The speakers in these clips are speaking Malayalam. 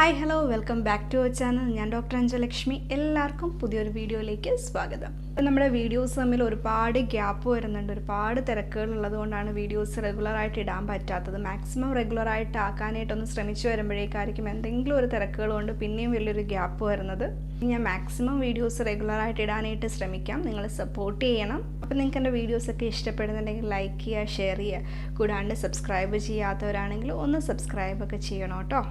Hi hello welcome back to our channel. ഞാൻ ഡോക്ടർ അഞ്ജലക്ഷ്മി. എല്ലാവർക്കും പുതിയൊരു വീഡിയോയിലേക്ക് സ്വാഗതം. നമ്മുടെ വീഡിയോസ് തമ്മിൽ ഒരുപാട് ഗ്യാപ്പ് വരുന്നുണ്ട്, ഒരുപാട് തിരക്കുകളുള്ളത് കൊണ്ടാണ് വീഡിയോസ് റെഗുലറായിട്ട് ഇടാൻ പറ്റാത്തത്. മാക്സിമം റെഗുലറായിട്ട് ആക്കാനായിട്ടൊന്ന് ശ്രമിച്ചു വരുമ്പോഴേക്കായിരിക്കും എന്തെങ്കിലും ഒരു തിരക്കുകൾ കൊണ്ട് പിന്നെയും വലിയൊരു ഗ്യാപ്പ് വരുന്നത്. ഞാൻ മാക്സിമം വീഡിയോസ് റെഗുലറായിട്ട് ഇടാനായിട്ട് ശ്രമിക്കാം. നിങ്ങൾ സപ്പോർട്ട് ചെയ്യണം. അപ്പോൾ നിങ്ങൾക്ക് എൻ്റെ വീഡിയോസൊക്കെ ഇഷ്ടപ്പെടുന്നുണ്ടെങ്കിൽ ലൈക്ക് ചെയ്യുക, ഷെയർ ചെയ്യുക. കൂടാണ്ട് സബ്സ്ക്രൈബ് ചെയ്യാത്തവരാണെങ്കിൽ ഒന്ന് സബ്സ്ക്രൈബൊക്കെ ചെയ്യണം കേട്ടോ.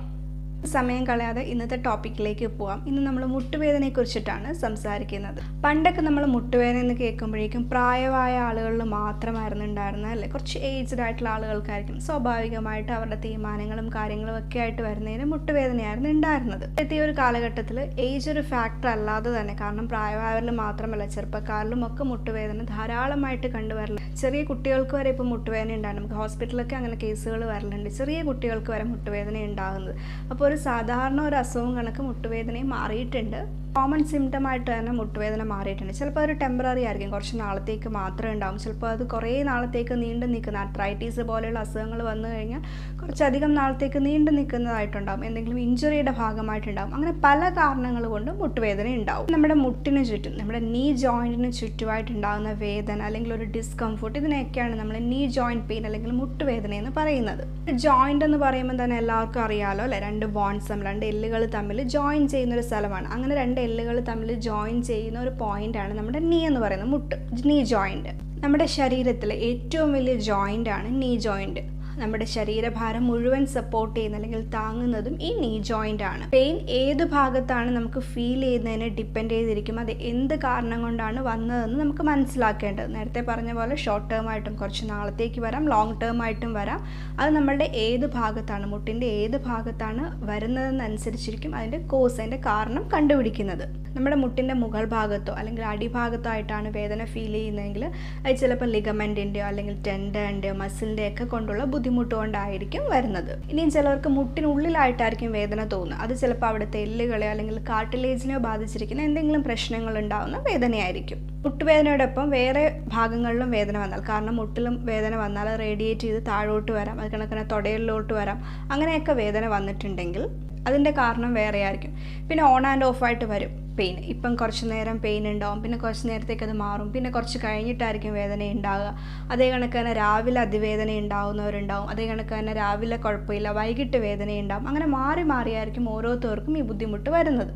സമയം കളയാതെ ഇന്നത്തെ ടോപ്പിക്കിലേക്ക് പോവാം. ഇന്ന് നമ്മൾ മുട്ടുവേദനയെ കുറിച്ചിട്ടാണ് സംസാരിക്കുന്നത്. പണ്ടൊക്കെ നമ്മൾ മുട്ടുവേദന എന്ന് കേൾക്കുമ്പോഴേക്കും പ്രായമായ ആളുകളിൽ മാത്രമായിരുന്നു ഉണ്ടായിരുന്നത് അല്ലേ. കുറച്ച് ഏജ്ഡ് ആയിട്ടുള്ള ആളുകൾക്കായിരിക്കും സ്വാഭാവികമായിട്ട് അവരുടെ തീരുമാനങ്ങളും കാര്യങ്ങളും ഒക്കെ ആയിട്ട് വരുന്നതിന് മുട്ടുവേദനയായിരുന്നു ഉണ്ടായിരുന്നത്. ഈ ഒരു കാലഘട്ടത്തിൽ ഏജ് ഒരു ഫാക്ടർ അല്ലാതെ തന്നെ, കാരണം പ്രായമായവരിൽ മാത്രമല്ല ചെറുപ്പക്കാരിലും ഒക്കെ മുട്ടുവേദന ധാരാളമായിട്ട് കണ്ടുവരല്. ചെറിയ കുട്ടികൾക്ക് വരെ ഇപ്പോൾ മുട്ടുവേദന ഉണ്ടാകും. നമുക്ക് ഹോസ്പിറ്റലിലൊക്കെ അങ്ങനെ കേസുകൾ വരലുണ്ട്. ചെറിയ കുട്ടികൾക്ക് വരെ മുട്ടുവേദന ഉണ്ടാകുന്നത്. അപ്പോൾ ഒരു സാധാരണ ഒരു അസുഖം കണക്ക് മുട്ടുവേദനയും മാറിയിട്ടുണ്ട്. കോമൺ സിംറ്റം ആയിട്ട് തന്നെ മുട്ടുവേദന മാറിയിട്ടുണ്ട്. ചിലപ്പോൾ ഒരു ടെമ്പററി ആയിരിക്കും, കുറച്ച് നാളത്തേക്ക് മാത്രമേ ഉണ്ടാവും. ചിലപ്പോൾ അത് കുറേ നാളത്തേക്ക് നീണ്ടു നിൽക്കുന്ന ആർത്രൈറ്റീസ് പോലെയുള്ള അസുഖങ്ങൾ വന്നു കഴിഞ്ഞാൽ കുറച്ചധികം നാളത്തേക്ക് നീണ്ടു നിൽക്കുന്നതായിട്ടുണ്ടാവും. എന്തെങ്കിലും ഇഞ്ചുറിയുടെ ഭാഗമായിട്ടുണ്ടാവും. അങ്ങനെ പല കാരണങ്ങൾ കൊണ്ട് മുട്ടുവേദന ഉണ്ടാവും. നമ്മുടെ മുട്ടിന് ചുറ്റും, നമ്മുടെ നീ ജോയിൻറ്റിന് ചുറ്റുമായിട്ടുണ്ടാകുന്ന വേദന അല്ലെങ്കിൽ ഒരു ഡിസ്കംഫോർട്ട്, ഇതിനെയൊക്കെയാണ് നമ്മൾ നീ ജോയിൻറ്റ് പെയിൻ അല്ലെങ്കിൽ മുട്ടുവേദന എന്ന് പറയുന്നത്. ജോയിൻ്റ് എന്ന് പറയുമ്പോൾ തന്നെ എല്ലാവർക്കും അറിയാമല്ലോ അല്ലേ, രണ്ട് ബോൺസ് തമ്മിൽ, രണ്ട് എല്ലുകൾ തമ്മിൽ ജോയിൻ ചെയ്യുന്ന ഒരു സ്ഥലമാണ്. അങ്ങനെ രണ്ട് എല്ലുകൾ തമ്മിൽ ജോയിൻ ചെയ്യുന്ന ഒരു പോയിന്റാണ് നമ്മുടെ നീ എന്ന് പറയുന്നത്, മുട്ട്, നീ ജോയിന്റ്. നമ്മുടെ ശരീരത്തിലെ ഏറ്റവും വലിയ ജോയിന്റ് ആണ് നീ ജോയിന്റ്. നമ്മുടെ ശരീരഭാരം മുഴുവൻ സപ്പോർട്ട് ചെയ്യുന്ന അല്ലെങ്കിൽ താങ്ങുന്നതും ഈ നീ ജോയിന്റ് ആണ്. പെയിൻ ഏത് ഭാഗത്താണ് നമുക്ക് ഫീൽ ചെയ്യുന്നതിനെ ഡിപ്പെൻഡ് ചെയ്തിരിക്കും അത് എന്ത് കാരണം കൊണ്ടാണ് വന്നതെന്ന് നമുക്ക് മനസ്സിലാക്കേണ്ടത്. നേരത്തെ പറഞ്ഞ പോലെ ഷോർട്ട് ടേം ആയിട്ടും കുറച്ച് നാളത്തേക്ക് വരാം, ലോങ് ടേം ആയിട്ടും വരാം. അത് നമ്മളുടെ ഏത് ഭാഗത്താണ്, മുട്ടിൻ്റെ ഏത് ഭാഗത്താണ് വരുന്നതെന്നനുസരിച്ചിരിക്കും അതിൻ്റെ കോസ്, അതിൻ്റെ കാരണം കണ്ടുപിടിക്കുന്നത്. നമ്മുടെ മുട്ടിൻ്റെ മുകൾ ഭാഗത്തോ അല്ലെങ്കിൽ അടിഭാഗത്തോ ആയിട്ടാണ് വേദന ഫീൽ ചെയ്യുന്നതെങ്കിൽ അത് ചിലപ്പോൾ ലിഗമെൻറ്റിൻ്റെയോ അല്ലെങ്കിൽ ടെൻഡൻ്റെയോ മസിലിൻ്റെ ഒക്കെ കൊണ്ടുള്ള ബുദ്ധിമുട്ട് കൊണ്ടായിരിക്കും വരുന്നത്. ഇനിയും ചിലർക്ക് മുട്ടിനുള്ളിലായിട്ടായിരിക്കും വേദന തോന്നുന്നത്. അത് ചിലപ്പോൾ അവിടുത്തെ എല്ലുകളെയോ അല്ലെങ്കിൽ കാർട്ടിലേജിനെയോ ബാധിച്ചിരിക്കുന്ന എന്തെങ്കിലും പ്രശ്നങ്ങൾ ഉണ്ടാകുന്ന വേദനയായിരിക്കും. മുട്ടുവേദനയോടൊപ്പം വേറെ ഭാഗങ്ങളിലും വേദന വന്നാൽ, കാരണം മുട്ടിലും വേദന വന്നാൽ റേഡിയേറ്റ് ചെയ്ത് താഴോട്ട് വരാം, അത് കണക്കിന് തൊടയിലോട്ട് വരാം. അങ്ങനെയൊക്കെ വേദന വന്നിട്ടുണ്ടെങ്കിൽ അതിൻ്റെ കാരണം വേറെ ആയിരിക്കും. പിന്നെ ഓൺ ആൻഡ് ഓഫ് ആയിട്ട് വരും പെയിൻ. ഇപ്പം കുറച്ച് നേരം പെയിൻ ഉണ്ടാവും, പിന്നെ കുറച്ച് നേരത്തേക്ക് അത് മാറും, പിന്നെ കുറച്ച് കഴിഞ്ഞിട്ടായിരിക്കും വേദന ഉണ്ടാവുക. അതേ കണക്ക് തന്നെ രാവിലെ അതിവേദന ഉണ്ടാവുന്നവരുണ്ടാവും, അതേ കണക്ക് തന്നെ രാവിലെ കുഴപ്പമില്ല വൈകിട്ട് വേദന ഉണ്ടാവും. അങ്ങനെ മാറി മാറിയായിരിക്കും ഓരോരുത്തർക്കും ഈ ബുദ്ധിമുട്ട് വരുന്നത്.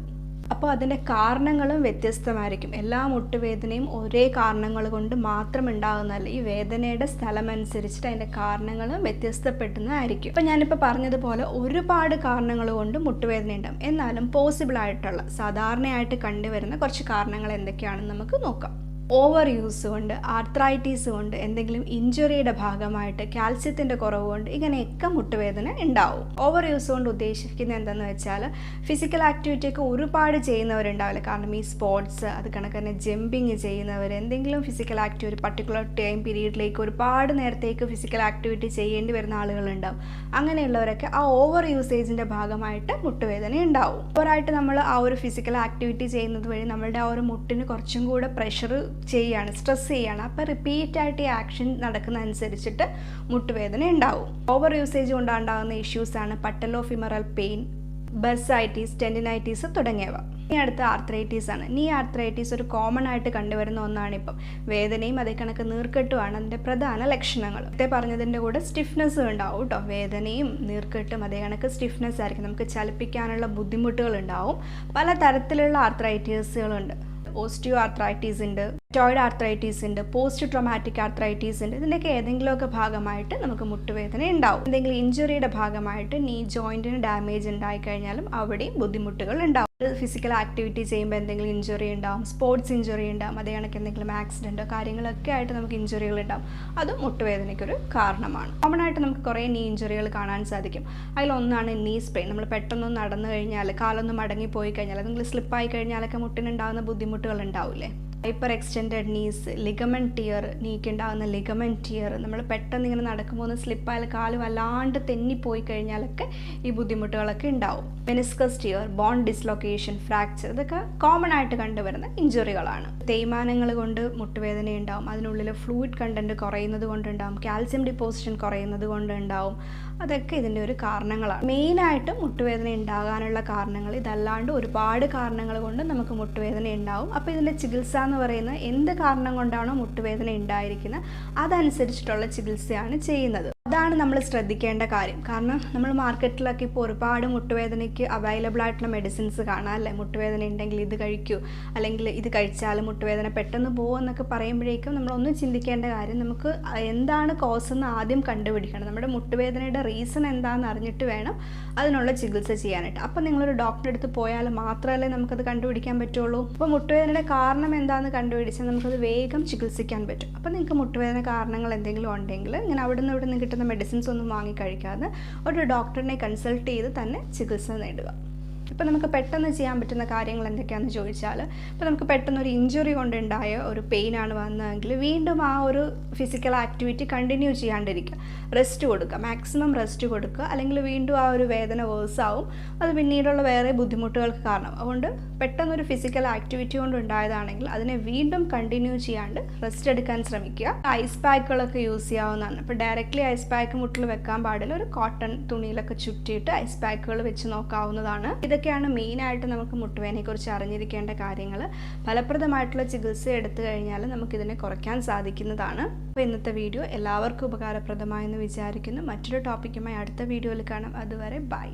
അപ്പോൾ അതിൻ്റെ കാരണങ്ങളും വ്യത്യസ്തമായിരിക്കും. എല്ലാ മുട്ടുവേദനയും ഒരേ കാരണങ്ങൾ കൊണ്ട് മാത്രം ഉണ്ടാകുന്നതല്ല. ഈ വേദനയുടെ സ്ഥലം അനുസരിച്ചിട്ട് അതിൻ്റെ കാരണങ്ങളും വ്യത്യസ്തപ്പെടുന്നതായിരിക്കും. അപ്പോൾ ഞാനിപ്പോൾ പറഞ്ഞതുപോലെ ഒരുപാട് കാരണങ്ങൾ കൊണ്ട് മുട്ടുവേദന ഉണ്ടാകും. എന്നാലും പോസിബിളായിട്ടുള്ള സാധാരണയായിട്ട് കണ്ടുവരുന്ന കുറച്ച് കാരണങ്ങൾ എന്തൊക്കെയാണെന്ന് നമുക്ക് നോക്കാം. ഓവർ യൂസ് കൊണ്ട്, ആർത്രൈറ്റീസ് കൊണ്ട്, എന്തെങ്കിലും ഇഞ്ചുറിയുടെ ഭാഗമായിട്ട്, കാൽസ്യത്തിൻ്റെ കുറവ് കൊണ്ട്, ഇങ്ങനെയൊക്കെ മുട്ടുവേദന ഉണ്ടാവും. ഓവർ യൂസ് കൊണ്ട് ഉദ്ദേശിക്കുന്നത് എന്താണെന്ന് വെച്ചാൽ ഫിസിക്കൽ ആക്ടിവിറ്റി ഒക്കെ ഒരുപാട് ചെയ്യുന്നവരുണ്ടാവില്ല. കാരണം ഈ സ്പോർട്സ്, അത് കണക്ക് തന്നെ ജമ്പിങ് ചെയ്യുന്നവർ, എന്തെങ്കിലും ഫിസിക്കൽ ആക്ടിവിറ്റി ഒരു പർട്ടിക്കുലർ ടൈം പീരീഡിലേക്ക് ഒരുപാട് നേരത്തേക്ക് ഫിസിക്കൽ ആക്ടിവിറ്റി ചെയ്യേണ്ടി വരുന്ന ആളുകളുണ്ടാവും. അങ്ങനെയുള്ളവരൊക്കെ ആ ഓവർ യൂസേജിൻ്റെ ഭാഗമായിട്ട് മുട്ടുവേദന ഉണ്ടാവും. ഓവറായിട്ട് നമ്മൾ ആ ഒരു ഫിസിക്കൽ ആക്ടിവിറ്റി ചെയ്യുന്നത് വഴി നമ്മളുടെ ആ ഒരു മുട്ടിന് കുറച്ചും കൂടെ പ്രഷർ ചെയ്യാണ്, സ്ട്രെസ് ചെയ്യാണ്. അപ്പോൾ റിപ്പീറ്റായിട്ട് ഈ ആക്ഷൻ നടക്കുന്ന അനുസരിച്ചിട്ട് മുട്ടുവേദന ഉണ്ടാവും. ഓവർ യൂസേജ് കൊണ്ടുണ്ടാകുന്ന ഇഷ്യൂസാണ് പട്ടലോഫിമറൽ പെയിൻ, ബർസൈറ്റീസ്, ടെൻഡിനൈറ്റീസ് തുടങ്ങിയവ. ഇനി അടുത്ത ആർത്രൈറ്റീസ് ആണ്. നീ ആർത്രൈറ്റീസ് ഒരു കോമൺ ആയിട്ട് കണ്ടുവരുന്ന ഒന്നാണ്. ഇപ്പം വേദനയും അതേ കണക്ക് നീർക്കെട്ടുമാണ് അതിൻ്റെ പ്രധാന ലക്ഷണങ്ങൾ. നേരത്തെ പറഞ്ഞതിൻ്റെ കൂടെ സ്റ്റിഫ്നെസ്സും ഉണ്ടാവും കേട്ടോ. വേദനയും നീർക്കെട്ടും അതേ കണക്ക് സ്റ്റിഫ്നെസ് ആയിരിക്കും. നമുക്ക് ചലിപ്പിക്കാനുള്ള ബുദ്ധിമുട്ടുകൾ ഉണ്ടാവും. പല തരത്തിലുള്ള ആർത്രൈറ്റീസുകളുണ്ട്. ഓസ്റ്റിയോ ആർത്രൈറ്റീസ് ഉണ്ട്, ടോയ്ഡ് ആർത്രൈറ്റീസ് ഉണ്ട്, പോസ്റ്റ് ട്രോമാറ്റിക് ആർത്രൈറ്റീസ് ഉണ്ട്. ഇതിൻ്റെയൊക്കെ ഏതെങ്കിലുമൊക്കെ ഭാഗമായിട്ട് നമുക്ക് മുട്ടുവേദന ഉണ്ടാവും. എന്തെങ്കിലും ഇഞ്ചുറിയുടെ ഭാഗമായിട്ട് നീ ജോയിൻറ്റിന് ഡാമേജ് ഉണ്ടായിക്കഴിഞ്ഞാലും അവിടെയും ബുദ്ധിമുട്ടുകൾ ഉണ്ടാവും. ഫിസിക്കൽ ആക്ടിവിറ്റി ചെയ്യുമ്പോൾ എന്തെങ്കിലും ഇഞ്ചുറി ഉണ്ടാവും, സ്പോർട്സ് ഇഞ്ചുറി ഉണ്ടാവും, അതേ കണക്ക് എന്തെങ്കിലും ആക്സിഡൻറ്റോ കാര്യങ്ങളൊക്കെ ആയിട്ട് നമുക്ക് ഇഞ്ചുറികൾ ഉണ്ടാവും. അതും മുട്ടുവേദനയ്ക്കൊരു കാരണമാണ്. കോമൺ ആയിട്ട് നമുക്ക് കുറേ നീ ഇഞ്ചുറികൾ കാണാൻ സാധിക്കും. അതിലൊന്നാണ് നീ സ്പ്രെയിൻ. നമ്മൾ പെട്ടെന്ന് നടന്നു കഴിഞ്ഞാൽ, കാലൊന്നും മടങ്ങിപ്പോയി കഴിഞ്ഞാൽ, അല്ലെങ്കിൽ സ്ലിപ്പായി കഴിഞ്ഞാലൊക്കെ മുട്ടിനുണ്ടാകുന്ന ബുദ്ധിമുട്ടുകൾ ഉണ്ടാവില്ലേ, hyper extended knees, ligament tear, നീക്കുണ്ടാകുന്ന ലിഗമെന്റ് ടിയർ, നമ്മൾ പെട്ടെന്ന് ഇങ്ങനെ നടക്കുമ്പോൾ ഒന്ന് സ്ലിപ്പായാൽ കാല് വല്ലാണ്ട് തെന്നിപ്പോയി കഴിഞ്ഞാലൊക്കെ ഈ ബുദ്ധിമുട്ടുകളൊക്കെ ഉണ്ടാവും. Meniscus tear, bone dislocation, fracture, ഇതൊക്കെ കോമൺ ആയിട്ട് കണ്ടുവരുന്ന ഇഞ്ചുറികളാണ്. തേയ്മാനങ്ങൾ കൊണ്ട് മുട്ടുവേദന ഉണ്ടാവും, അതിനുള്ളിൽ ഫ്ലൂയിഡ് കണ്ടന്റ് കുറയുന്നത് കൊണ്ടുണ്ടാവും, കാൽസ്യം ഡിപ്പോസിഷൻ കുറയുന്നത് കൊണ്ടുണ്ടാവും. അതൊക്കെ ഇതിൻ്റെ ഒരു കാരണങ്ങളാണ്. മെയിനായിട്ടും മുട്ടുവേദന ഉണ്ടാകാനുള്ള കാരണങ്ങൾ ഇതല്ലാണ്ട് ഒരുപാട് കാരണങ്ങൾ കൊണ്ട് നമുക്ക് മുട്ടുവേദന ഉണ്ടാവും. അപ്പോൾ ഇതിൻ്റെ ചികിത്സ എന്ന് പറയുന്നത് എന്ത് കാരണം കൊണ്ടാണോ മുട്ടുവേദന ഉണ്ടായിരിക്കുന്നത് അതനുസരിച്ചിട്ടുള്ള ചികിത്സയാണ് ചെയ്യുന്നത്. അതാണ് നമ്മൾ ശ്രദ്ധിക്കേണ്ട കാര്യം. കാരണം നമ്മൾ മാർക്കറ്റിലൊക്കെ ഇപ്പോൾ ഒരുപാട് മുട്ടുവേദനയ്ക്ക് അവൈലബിൾ ആയിട്ടുള്ള മെഡിസിൻസ് കാണാം അല്ലേ. മുട്ടുവേദന ഉണ്ടെങ്കിൽ ഇത് കഴിക്കൂ, അല്ലെങ്കിൽ ഇത് കഴിച്ചാൽ മുട്ടുവേദന പെട്ടെന്ന് പോകുമെന്നൊക്കെ പറയുമ്പോഴേക്കും നമ്മളൊന്നും ചിന്തിക്കേണ്ട കാര്യം, നമുക്ക് എന്താണ് കോസ് എന്ന് ആദ്യം കണ്ടുപിടിക്കണം. നമ്മുടെ മുട്ടുവേദനയുടെ റീസൺ എന്താണെന്ന് അറിഞ്ഞിട്ട് വേണം അതിനുള്ള ചികിത്സ ചെയ്യാനായിട്ട്. അപ്പം നിങ്ങളൊരു ഡോക്ടറെ അടുത്ത് പോയാൽ മാത്രമല്ലേ നമുക്കത് കണ്ടുപിടിക്കാൻ പറ്റുള്ളൂ. അപ്പോൾ മുട്ടുവേദനയുടെ കാരണം എന്താണെന്ന് കണ്ടുപിടിച്ചാൽ നമുക്കത് വേഗം ചികിത്സിക്കാൻ പറ്റും. അപ്പോൾ നിങ്ങൾക്ക് മുട്ടുവേദന കാരണങ്ങൾ എന്തെങ്കിലും ഉണ്ടെങ്കിൽ ഇങ്ങനെ അവിടെ നിന്ന് കിട്ടുന്ന മെഡിസിൻസ് ഒന്നും വാങ്ങി കഴിക്കാതെ ഒരു ഡോക്ടറിനെ കൺസൾട്ട് ചെയ്ത് തന്നെ ചികിത്സ നേടുക. ഇപ്പോൾ നമുക്ക് പെട്ടെന്ന് ചെയ്യാൻ പറ്റുന്ന കാര്യങ്ങൾ എന്തൊക്കെയാണെന്ന് ചോദിച്ചാൽ, ഇപ്പോൾ നമുക്ക് പെട്ടെന്ന് ഒരു ഇഞ്ചുറി കൊണ്ടുണ്ടായ ഒരു പെയിനാണ് വന്നതെങ്കിൽ വീണ്ടും ആ ഒരു ഫിസിക്കൽ ആക്ടിവിറ്റി കണ്ടിന്യൂ ചെയ്യാണ്ടിരിക്കുക, റെസ്റ്റ് കൊടുക്കുക, മാക്സിമം റെസ്റ്റ് കൊടുക്കുക. അല്ലെങ്കിൽ വീണ്ടും ആ ഒരു വേദന വേഴ്സാവും, അത് പിന്നീടുള്ള വേറെ ബുദ്ധിമുട്ടുകൾക്ക് കാരണം. അതുകൊണ്ട് പെട്ടെന്നൊരു ഫിസിക്കൽ ആക്ടിവിറ്റി കൊണ്ടുണ്ടായതാണെങ്കിൽ അതിനെ വീണ്ടും കണ്ടിന്യൂ ചെയ്യാണ്ട് റെസ്റ്റ് എടുക്കാൻ ശ്രമിക്കുക. ഐസ് പാക്കുകളൊക്കെ യൂസ് ചെയ്യാവുന്നതാണ്. ഇപ്പോൾ ഡയറക്റ്റ്ലി ഐസ് പാക്ക് മുട്ടിൽ വെക്കാൻ പാടില്ല, ഒരു കോട്ടൺ തുണിയിലൊക്കെ ചുറ്റിയിട്ട് ഐസ് പാക്കുകൾ വെച്ച് നോക്കാവുന്നതാണ്. ഇതൊക്കെയാണ് മെയിനായിട്ട് നമുക്ക് മുട്ടുവേദനയെക്കുറിച്ച് അറിഞ്ഞിരിക്കേണ്ട കാര്യങ്ങൾ. ഫലപ്രദമായിട്ടുള്ള ചികിത്സ എടുത്തു കഴിഞ്ഞാൽ നമുക്കിതിനെ കുറയ്ക്കാൻ സാധിക്കുന്നതാണ്. അപ്പോൾ ഇന്നത്തെ വീഡിയോ എല്ലാവർക്കും ഉപകാരപ്രദമായെന്ന് വിചാരിക്കുന്നു. മറ്റൊരു ടോപ്പിക്കുമായി അടുത്ത വീഡിയോയിൽ കാണാം. അതുവരെ ബൈ.